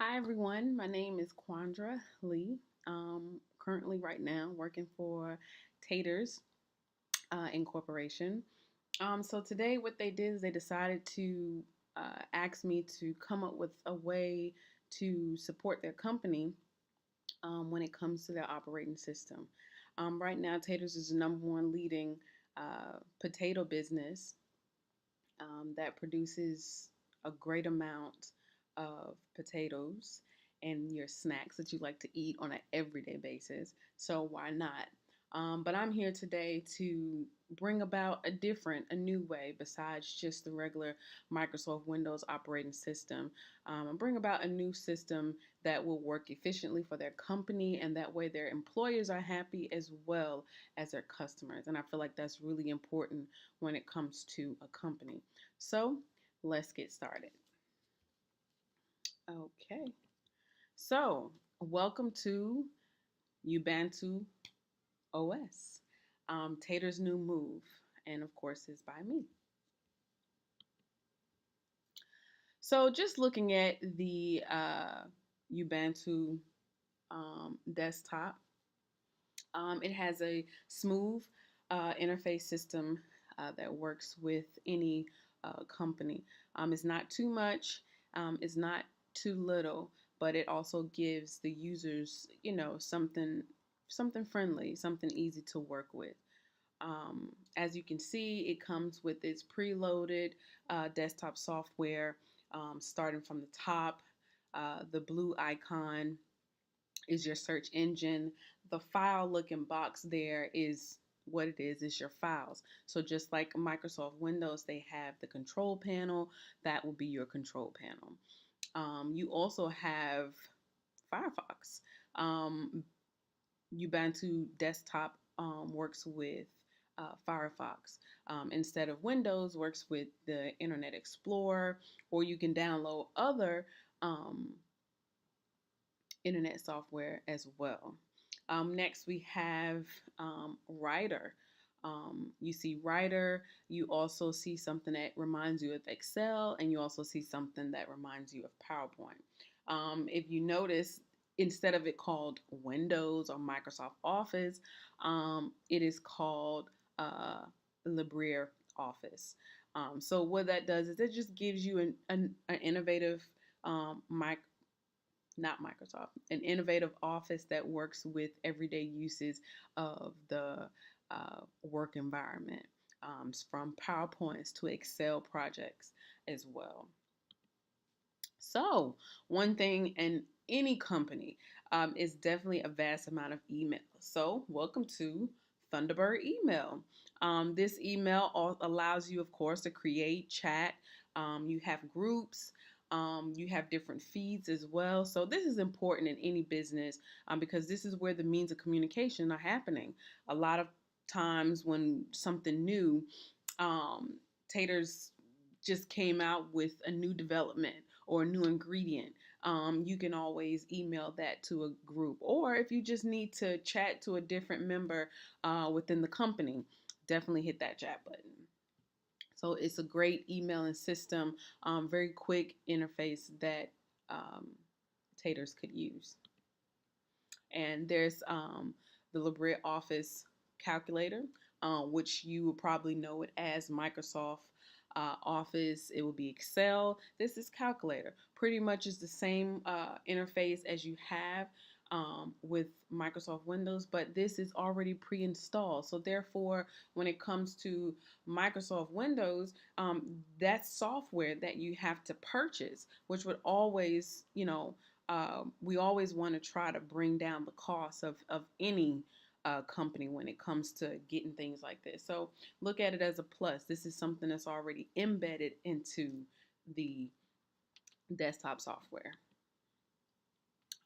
Hi everyone, my name is Kwandra Lee. Currently, right now, working for Taters Incorporation. So today, what they did is they decided to ask me to come up with a way to support their company when it comes to their operating system. Right now, Taters is the number one leading potato business that produces a great amount of potatoes and your snacks that you like to eat on an everyday basis. So why not? But I'm here today to bring about a new way besides just the regular Microsoft Windows operating system, and bring about a new system that will work efficiently for their company, and that way their employers are happy as well as their customers. And I feel like that's really important when it comes to a company. So let's get started. Okay. So welcome to Ubantu Os, Tater's new move, and of course, is by me. So just looking at the Ubantu desktop, it has a smooth interface system that works with any company. It's not too much, it's not too little, but it also gives the users, something friendly, something easy to work with. As you can see, it comes with its preloaded desktop software, starting from the top. The blue icon is your search engine. The file looking box there is what it is your files. So just like Microsoft Windows, they have the control panel. That will be your control panel. You also have Firefox. Ubuntu desktop works with Firefox. Instead of Windows, works with the Internet Explorer, or you can download other um, internet software as well. Next, we have Writer. You see Writer, you also see something that reminds you of Excel, and you also see something that reminds you of PowerPoint. If you notice, instead of it called Windows or Microsoft Office, it is called LibreOffice. So what that does is it just gives you an innovative not Microsoft, an innovative office that works with everyday uses of the work environment, from PowerPoints to Excel projects as well. So, one thing in any company is definitely a vast amount of email. So, welcome to Thunderbird email. This email allows you, of course, to create, chat. You have groups. You have different feeds as well. So, this is important in any business because this is where the means of communication are happening. A lot of times when something new, Taters just came out with a new development or a new ingredient, you can always email that to a group. Or if you just need to chat to a different member within the company, definitely hit that chat button. So it's a great emailing system, very quick interface that Taters could use. And there's the LibreOffice calculator, which you will probably know it as Microsoft Office. It will be Excel. This is calculator. Pretty much is the same interface as you have with Microsoft Windows, but this is already pre-installed. So therefore, when it comes to Microsoft Windows, that's software that you have to purchase, which would always, we always want to try to bring down the cost of any company when it comes to getting things like this. So look at it as a plus. This is something that's already embedded into the desktop software.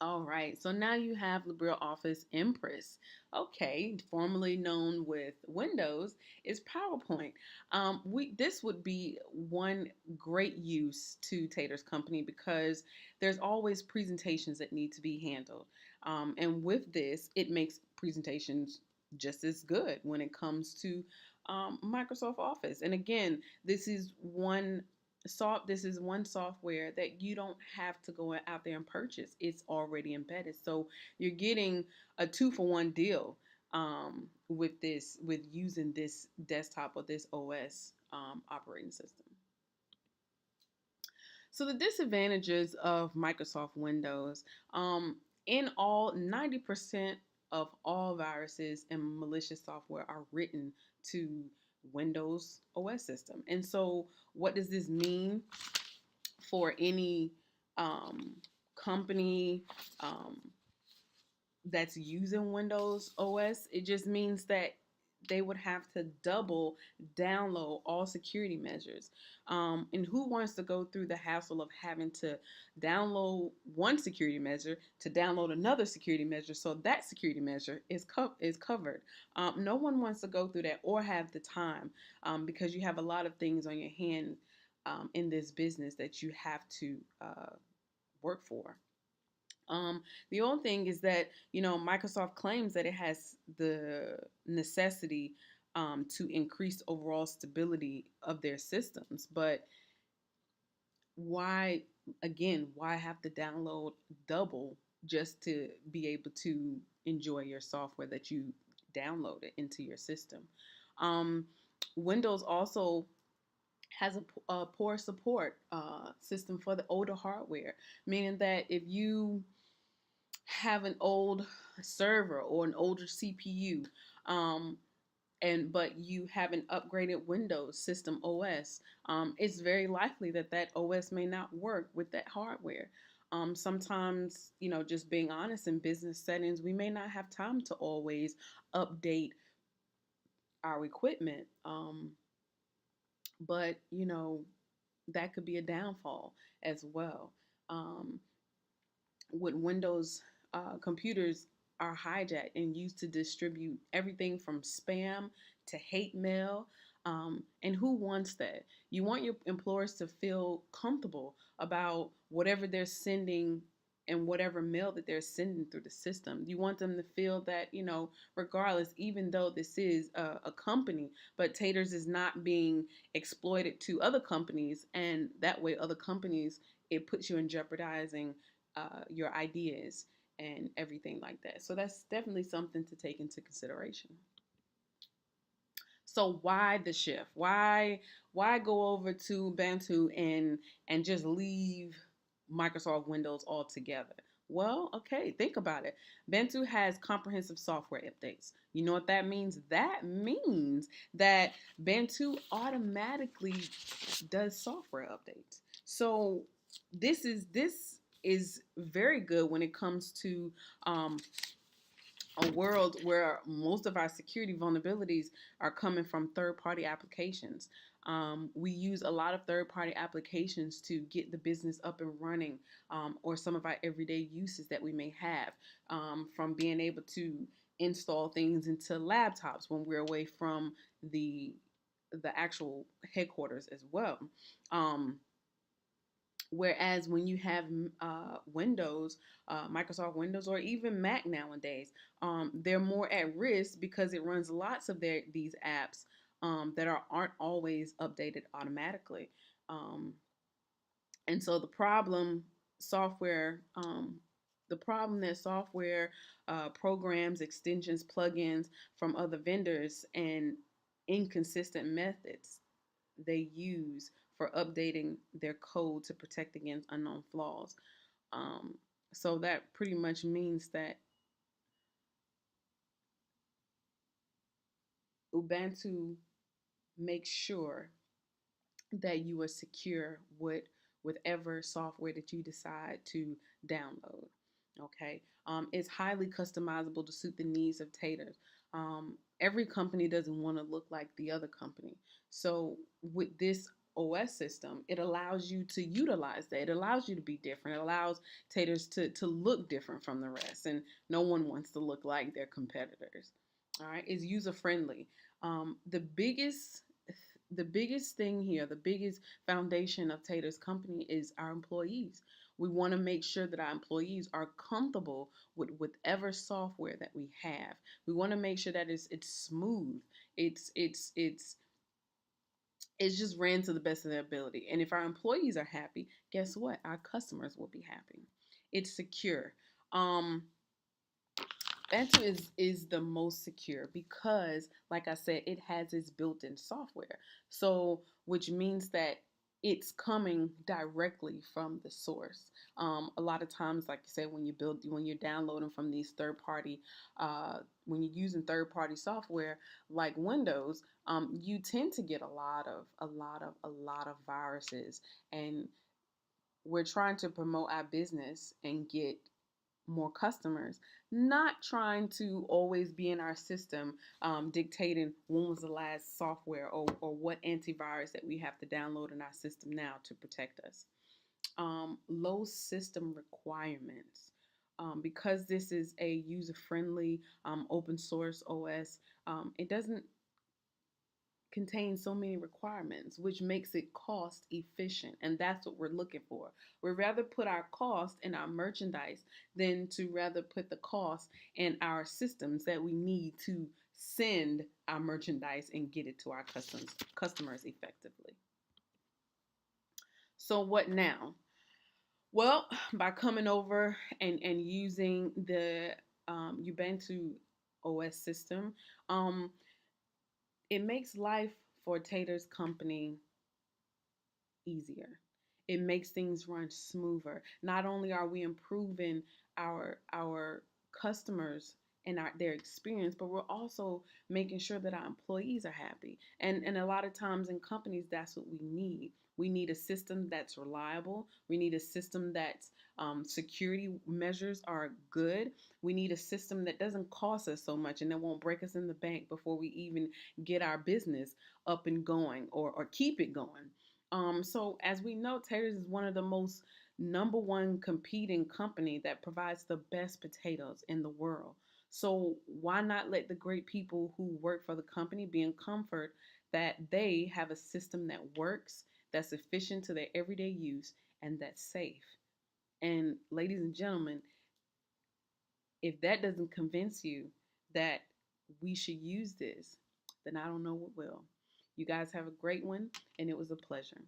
All right, so now you have LibreOffice Impress. Okay, formerly known with Windows, is PowerPoint. This would be one great use to Tater's company because there's always presentations that need to be handled. And with this, it makes presentations just as good when it comes to Microsoft Office. And again, this is one This is one software that you don't have to go out there and purchase. It's already embedded. So you're getting a 2-for-1 deal with using this desktop or this OS operating system. So the disadvantages of Microsoft Windows, in all, 90% of all viruses and malicious software are written to Windows OS system. And so what does this mean for any company that's using Windows OS? It just means that they would have to double download all security measures. And who wants to go through the hassle of having to download one security measure to download another security measure so that security measure is covered? No one wants to go through that or have the time, because you have a lot of things on your hand in this business that you have to work for. The only thing is that, Microsoft claims that it has the necessity to increase overall stability of their systems. But why, again, why have to download double just to be able to enjoy your software that you downloaded into your system? Windows also has a poor support system for the older hardware, meaning that if you have an old server or an older CPU, but you have an upgraded Windows system OS, it's very likely that that OS may not work with that hardware. Sometimes, just being honest, in business settings, we may not have time to always update our equipment. But that could be a downfall as well. With Windows, computers are hijacked and used to distribute everything from spam to hate mail. And who wants that? You want your employers to feel comfortable about whatever they're sending and whatever mail that they're sending through the system. You want them to feel that, regardless, even though this is a company, but Taters is not being exploited to other companies. And that way, other companies, it puts you in jeopardizing your ideas and everything like that. So that's definitely something to take into consideration. So why the shift? Why go over to Ubantu and just leave Microsoft Windows altogether? Well, okay, think about it. Ubuntu has comprehensive software updates. You know what that means? That means that Ubuntu automatically does software updates. So this is very good when it comes to a world where most of our security vulnerabilities are coming from third-party applications. We use a lot of third-party applications to get the business up and running, or some of our everyday uses that we may have, from being able to install things into laptops when we're away from the actual headquarters as well. Whereas when you have Windows, Microsoft Windows, or even Mac nowadays, they're more at risk because it runs lots of these apps that aren't always updated automatically. And so the problem that software programs, extensions, plugins from other vendors, and inconsistent methods they use for updating their code to protect against unknown flaws. So that pretty much means that Ubuntu makes sure that you are secure with whatever software that you decide to download. Okay, it's highly customizable to suit the needs of Taters. Every company doesn't want to look like the other company. So with this OS system, it allows you to utilize that. It allows you to be different. It allows Taters to look different from the rest. And no one wants to look like their competitors. All right, it's user friendly. The biggest thing here, the biggest foundation of Tater's company is our employees. We want to make sure that our employees are comfortable with whatever software that we have. We want to make sure that it's smooth. It's It's just ran to the best of their ability. And if our employees are happy, guess what? Our customers will be happy. It's secure. Um, Ubantu is the most secure because, like I said, it has its built-in software. So, which means that it's coming directly from the source. A lot of times, like you said, when you're downloading from these third-party, when you're using third-party software like Windows, you tend to get a lot of viruses, and we're trying to promote our business and get more customers, not trying to always be in our system dictating when was the last software or what antivirus that we have to download in our system now to protect us. Low system requirements. Because this is a user friendly open source OS, it doesn't contains so many requirements, which makes it cost efficient. And that's what we're looking for. We'd rather put our cost in our merchandise than to rather put the cost in our systems that we need to send our merchandise and get it to our customers effectively. So what now? Well, by coming over and using the Ubantu OS system, um, it makes life for Tater's company easier. It makes things run smoother. Not only are we improving our customers and their experience, but we're also making sure that our employees are happy. And a lot of times in companies, that's what we need. We need a system that's reliable. We need a system that's security measures are good. We need a system that doesn't cost us so much and that won't break us in the bank before we even get our business up and going or keep it going. So as we know, Taters is one of the most number one competing company that provides the best potatoes in the world. So why not let the great people who work for the company be in comfort that they have a system that works, that's efficient to their everyday use, and that's safe. And ladies and gentlemen, if that doesn't convince you that we should use this, then I don't know what will. You guys have a great one, and it was a pleasure.